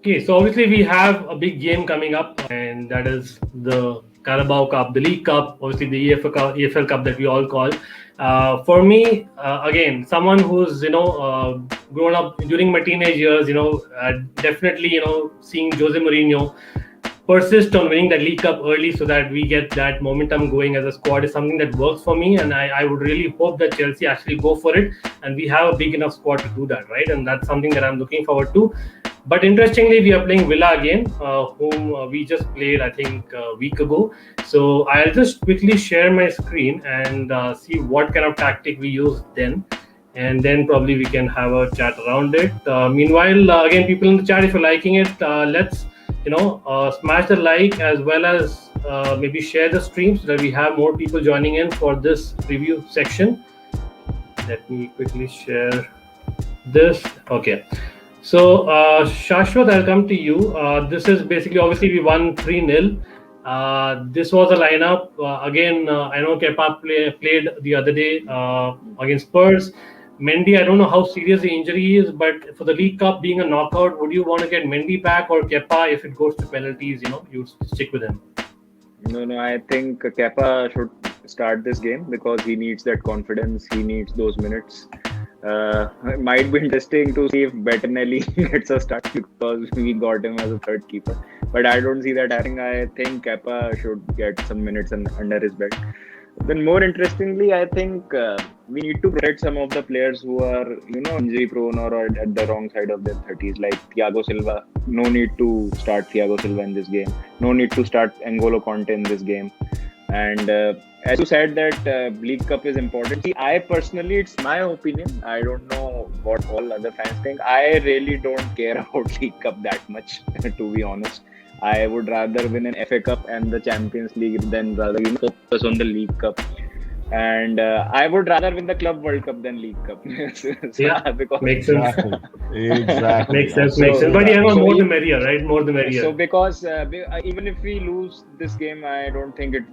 Okay, so obviously we have a big game coming up, and that is the Carabao Cup, the League Cup, obviously the EFL Cup that we all call. For me, again, someone who's grown up during my teenage years, definitely seeing Jose Mourinho persist on winning that League Cup early so that we get that momentum going as a squad is something that works for me. And I would really hope that Chelsea actually go for it. And we have a big enough squad to do that, right? And that's something that I'm looking forward to. But interestingly, we are playing Villa again, whom we just played, I think, a week ago. So I'll just quickly share my screen and see what kind of tactic we use then. And then probably we can have a chat around it. Meanwhile, again, people in the chat, if you're liking it, let's smash the like as well as maybe share the stream so that we have more people joining in for this preview section. Let me quickly share this. Okay. So, Shashwat, I'll come to you. This is basically, obviously, we won 3-0. This was a lineup. Again, I know Kepa played the other day against Spurs. Mendy, I don't know how serious the injury is, but for the League Cup being a knockout, would you want to get Mendy back or Kepa if it goes to penalties? You stick with him. No. I think Kepa should start this game because he needs that confidence. He needs those minutes. It might be interesting to see if Bettinelli gets a start because we got him as a third keeper. But I don't see that happening. I think Kepa should get some minutes under his belt. Then more interestingly, I think we need to protect some of the players who are, injury prone or at the wrong side of their 30s, like Thiago Silva. No need to start Thiago Silva in this game. No need to start N'Golo Conte in this game. And as you said that League Cup is important. See, I personally, it's my opinion. I don't know what all other fans think. I really don't care about League Cup that much, to be honest. I would rather win an FA Cup and the Champions League than rather focus on the League Cup. And I would rather win the Club World Cup than League Cup. Because makes sense. Exactly. Makes sense. But more the merrier, right? More the merrier. So because even if we lose this game, I don't think it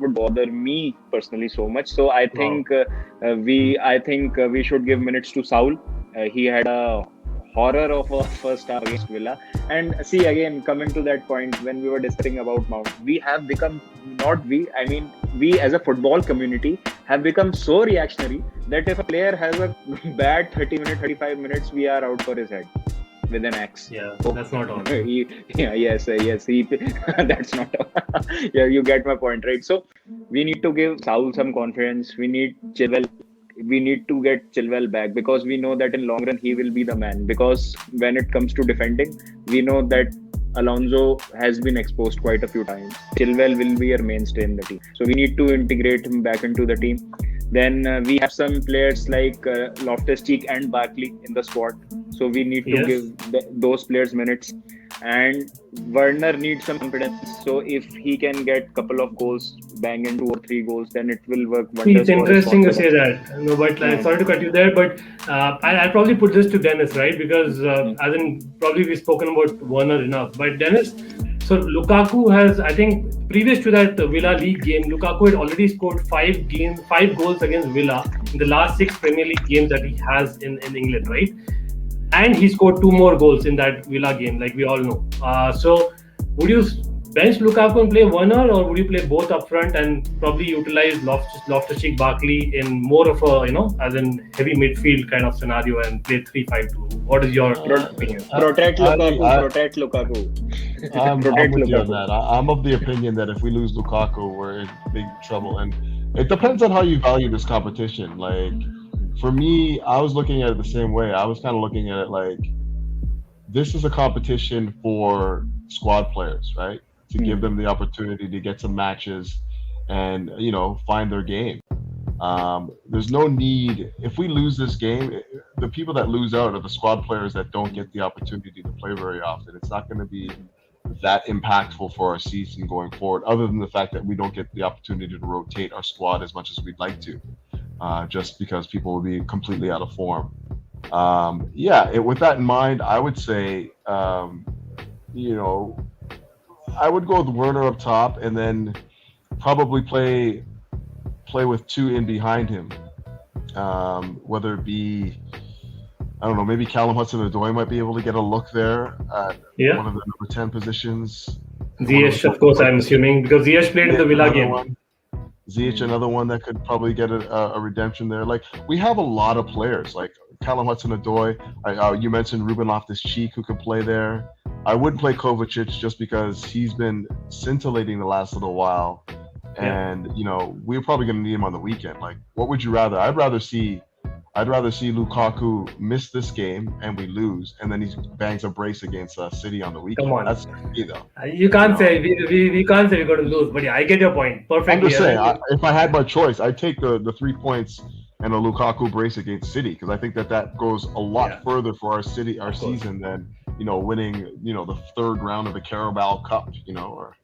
would bother me personally so much. So I think we should give minutes to Saul. He had a horror of a first half against Villa. And see, again, coming to that point when we were discussing about Mount, we have become, we as a football community have become so reactionary that if a player has a bad 30 minutes, 35 minutes, we are out for his head with an axe. Yeah, that's not on. Yes. That's not on. Yeah, you get my point, right? So we need to give Saul some confidence. We need Chilwell. We need to get Chilwell back because we know that in long run he will be the man. Because when it comes to defending, we know that Alonso has been exposed quite a few times. Chilwell will be a mainstay in the team. So we need to integrate him back into the team. Then we have some players like Loftus-Cheek and Barkley in the squad. So we need to give those players minutes. And Werner needs some confidence. So if he can get a couple of goals, bang in 2 or 3 goals, then it will work wonders. It's interesting to say that. No, but sorry to cut you there, but I'll probably put this to Dennis, right? Because as in probably we've spoken about Werner enough. But Dennis, so Lukaku has, I think, previous to that Villa League game, Lukaku had already scored 5 goals against Villa in the last 6 Premier League games that he has in England, right? And he scored 2 more goals in that Villa game, like we all know. So would you bench Lukaku and play Werner, or would you play both up front and probably utilize Loftus-Cheek, Barkley in more of a, as in heavy midfield kind of scenario and play 3-5-2? What is your opinion? Protect Lukaku. I'm with you on that. I'm of the opinion that if we lose Lukaku, we're in big trouble. And it depends on how you value this competition. Like, for me, I was looking at it the same way. I was kind of looking at it like, this is a competition for squad players, right? To give them the opportunity to get some matches and, find their game. There's no need. If we lose this game, the people that lose out are the squad players that don't get the opportunity to play very often. It's not going to be that impactful for our season going forward, other than the fact that we don't get the opportunity to rotate our squad as much as we'd like to. Just because people will be completely out of form. With that in mind, I would say, I would go with Werner up top and then probably play with 2 in behind him. Whether it be I don't know, maybe Callum Hudson-Odoi might be able to get a look there at one of the number 10 positions. Ziyech, of course, I'm assuming, because Ziyech played in the Villa game. Ziyech, another one that could probably get a redemption there. Like, we have a lot of players, like Callum Hudson-Odoi. You mentioned Ruben Loftus-Cheek, who could play there. I wouldn't play Kovacic just because he's been scintillating the last little while. And, you know, we're probably going to need him on the weekend. Like, what would you rather? I'd rather see Lukaku miss this game and we lose, and then he bangs a brace against City on the weekend. Come on. That's me, though. You can't say we can't say we're going to lose, but yeah, I get your point perfectly. I'm just saying, if I had my choice, I'd take the 3 points and a Lukaku brace against City, because I think that goes a lot further for our season than, you know, winning, you know, the 3rd round of the Carabao Cup, you know, or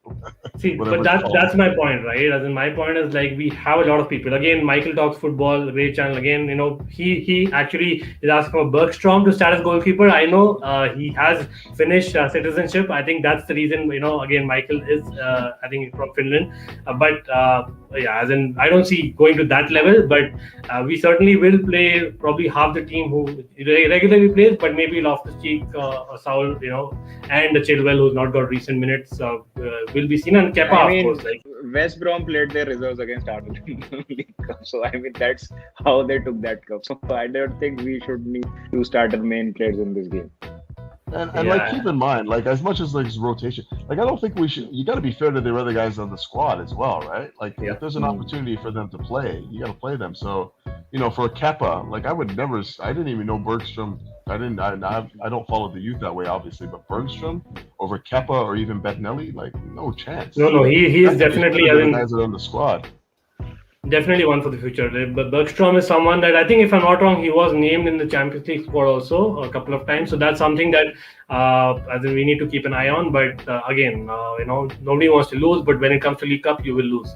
see, but that's my point, right? As in, my point is, like, we have a lot of people. Again, Michael Talks Football, great channel. Again, you know, he actually is asking for Bergstrom to start as goalkeeper. I know he has Finnish citizenship. I think that's the reason, you know, again, Michael is, I think, from Finland. As in, I don't see going to that level, but we certainly will play probably half the team who regularly plays, but maybe Loftus-Cheek, Saul, you know, and Chilwell, who's not got recent minutes, will be seen, and Kepa, of course. Like, West Brom played their reserves against Arsenal in the League Cup, so I mean that's how they took that cup. So I don't think we should need to start our main players in this game. And like, keep in mind, like, as much as like rotation, like, I don't think we should. You got to be fair to the other guys on the squad as well, right? Like, if there's an opportunity for them to play, you got to play them. So, you know, for Kepa, like, I didn't even know Bergstrom. I don't follow the youth that way, obviously, but Bergstrom over Kepa or even Bettinelli, like, no chance. No, he is definitely the guys that are on the squad. Definitely one for the future. But Bergstrom is someone that, I think, if I'm not wrong, he was named in the Champions League squad also a couple of times. So that's something that I think we need to keep an eye on. But again, you know, nobody wants to lose. But when it comes to League Cup, you will lose.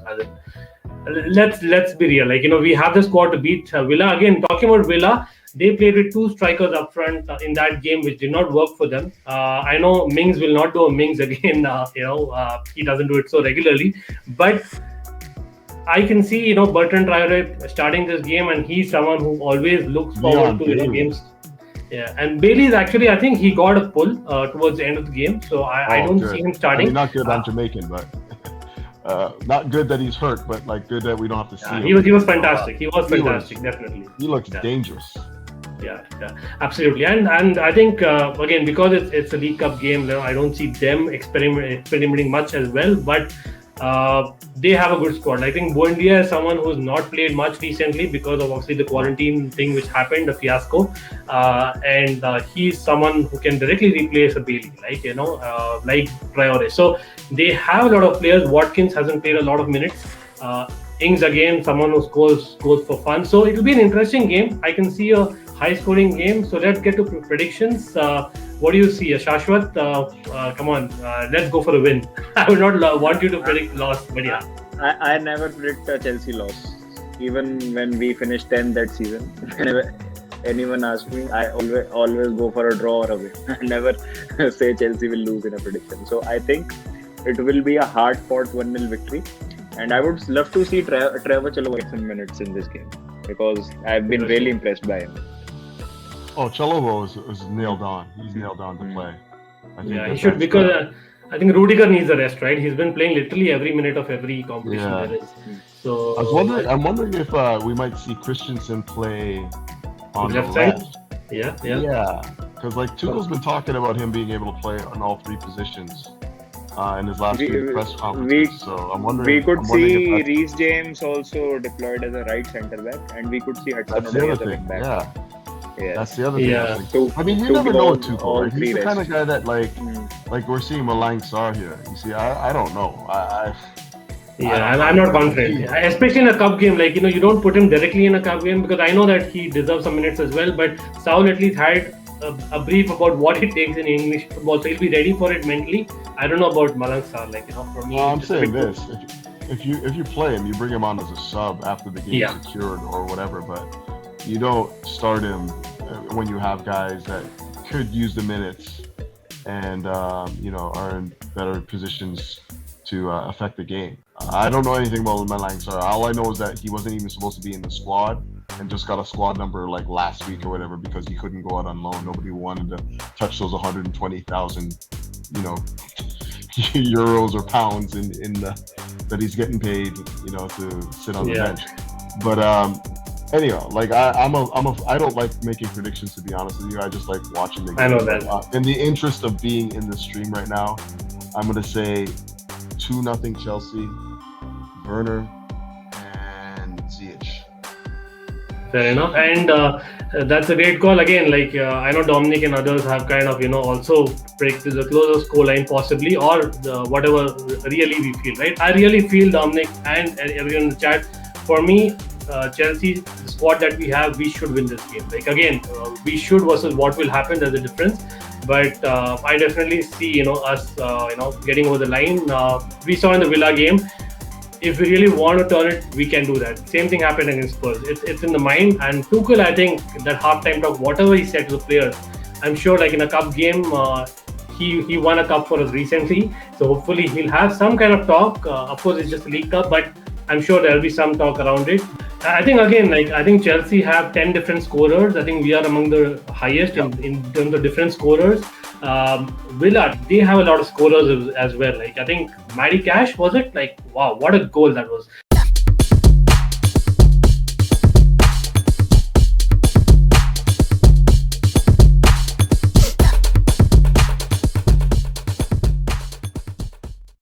Let's be real. Like, you know, we have the squad to beat Villa. Again, talking about Villa, they played with 2 strikers up front in that game, which did not work for them. I know Mings will not do a Mings again. He doesn't do it so regularly, but I can see, you know, Bertrand Traore starting this game, and he's someone who always looks forward to games. Yeah, and Bailey's actually, I think he got a pull towards the end of the game, so I don't see him starting. I mean, not good on Jamaican, but not good that he's hurt, but like good that we don't have to see him. He was fantastic. He was fantastic, definitely. He looks dangerous. Yeah, absolutely. And I think, again, because it's a League Cup game, you know, I don't see them experimenting much as well, but they have a good squad. I think Buendia is someone who's not played much recently because of obviously the quarantine thing which happened, the fiasco, and he's someone who can directly replace a Bailey, like, you know, like Traore. So they have a lot of players. Watkins hasn't played a lot of minutes. Ings, again, someone who scores for fun. So it will be an interesting game. I can see a high-scoring game. So let's get to predictions. What do you see, Shashwat? Come on, let's go for a win. I would not want you to predict loss, but yeah. I never predict a Chelsea loss. Even when we finished 10th that season, whenever anyone asks me, I always go for a draw or a win. I never say Chelsea will lose in a prediction. So I think it will be a hard-fought 1-0 victory. And I would love to see Trevor Chalobah get some minutes in this game, because I've been really impressed by him. Oh, Chalobah was nailed on. He's nailed on to play. He should, because I think Rudiger needs a rest, right? He's been playing literally every minute of every competition there is. So I'm wondering if we might see Christensen play on left the side. left. Yeah. Because like Tuchel's been talking about him being able to play on all 3 positions in his last 2 press conferences. So I'm wondering. We could see Reece James also deployed as a right centre back, and we could see Hudson-Odoi as a wing back. Yeah, that's the other thing. Yeah. I mean, you never know with Tuchel. Right? He's the kind of guy that like we're seeing Malang Sarr here. You see, I don't know. I'm not confident, especially in a cup game. Like, you know, you don't put him directly in a cup game, because I know that he deserves some minutes as well. But Saul at least had a brief about what it takes in English football, so he'll be ready for it mentally. I don't know about Malang Sarr. Like, you know, for me, I'm saying this: if you play him, you bring him on as a sub after the game is secured or whatever. But you don't start him when you have guys that could use the minutes and are in better positions to affect the game. I don't know anything about Malang Sarr. All I know is that he wasn't even supposed to be in the squad and just got a squad number like last week or whatever because he couldn't go out on loan. Nobody wanted to touch those 120,000, euros or pounds in the that he's getting paid, to sit on the bench. But anyhow, like I don't like making predictions, to be honest with you. I just like watching the game. I know that. In the interest of being in the stream right now, I'm gonna say 2-0 Chelsea. Werner and Ziyech. Fair enough, and that's a great call. Again, like I know Dominic and others have kind of also break to the closer scoreline possibly, or whatever really we feel, right? I really feel, Dominic and everyone in the chat, for me, Chelsea, the squad that we have, we should win this game. Like again, we should versus what will happen, there's a difference. But I definitely see us getting over the line. We saw in the Villa game, if we really want to turn it, we can do that. Same thing happened against Spurs. It's in the mind. And Tuchel, I think that halftime talk, whatever he said to the players, I'm sure like in a cup game, he won a cup for us recently. So hopefully he'll have some kind of talk. Of course, it's just a League Cup, but I'm sure there'll be some talk around it. I think again, I think Chelsea have 10 different scorers. I think we are among the highest in terms of different scorers. Villa, they have a lot of scorers as well. Like I think Matty Cash, was it? Like wow, what a goal that was!